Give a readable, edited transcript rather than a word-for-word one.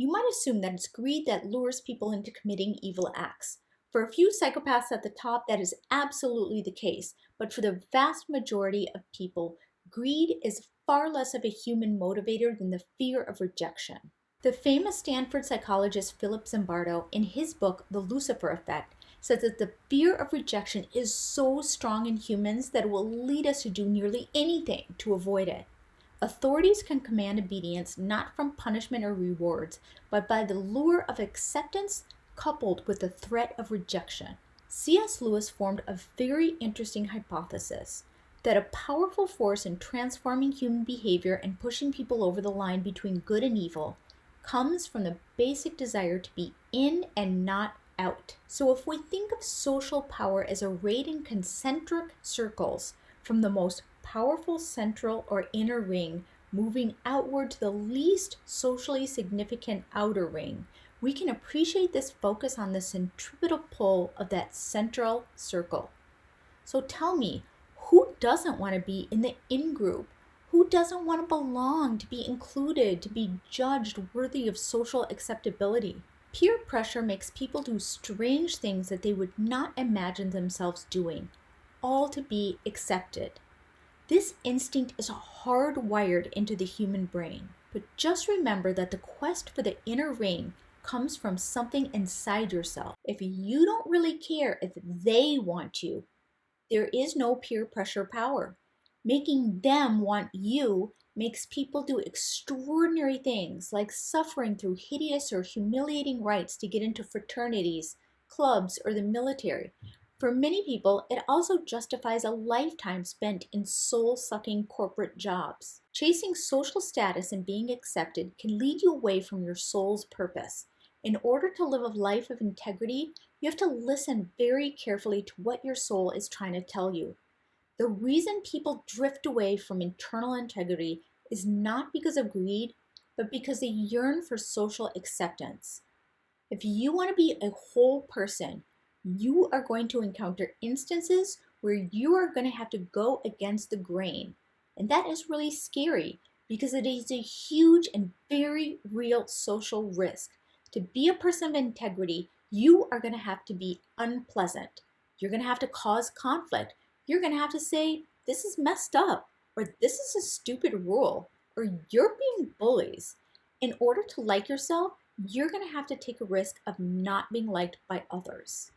You might assume that it's greed that lures people into committing evil acts. For a few psychopaths at the top, that is absolutely the case, but for the vast majority of people, greed is far less of a human motivator than the fear of rejection. The famous Stanford psychologist Philip Zimbardo, in his book The Lucifer Effect, says that the fear of rejection is so strong in humans that it will lead us to do nearly anything to avoid it. Authorities can command obedience not from punishment or rewards, but by the lure of acceptance coupled with the threat of rejection. C.S. Lewis formed a very interesting hypothesis that a powerful force in transforming human behavior and pushing people over the line between good and evil comes from the basic desire to be in and not out. So if we think of social power as arrayed in concentric circles from the most powerful central or inner ring moving outward to the least socially significant outer ring, we can appreciate this focus on the centripetal pull of that central circle. So tell me, who doesn't want to be in the in group? Who doesn't want to belong, to be included, to be judged worthy of social acceptability? Peer pressure makes people do strange things that they would not imagine themselves doing, all to be accepted. This instinct is hardwired into the human brain, but just remember that the quest for the inner ring comes from something inside yourself. If you don't really care if they want you, there is no peer pressure power. Making them want you makes people do extraordinary things like suffering through hideous or humiliating rites to get into fraternities, clubs, or the military. For many people, it also justifies a lifetime spent in soul-sucking corporate jobs. Chasing social status and being accepted can lead you away from your soul's purpose. In order to live a life of integrity, you have to listen very carefully to what your soul is trying to tell you. The reason people drift away from internal integrity is not because of greed, but because they yearn for social acceptance. If you want to be a whole person, you are going to encounter instances where you are going to have to go against the grain. And that is really scary because it is a huge and very real social risk. To be a person of integrity, you are going to have to be unpleasant. You're going to have to cause conflict. You're going to have to say, this is messed up, or this is a stupid rule, or you're being bullies. In order to like yourself, you're going to have to take a risk of not being liked by others.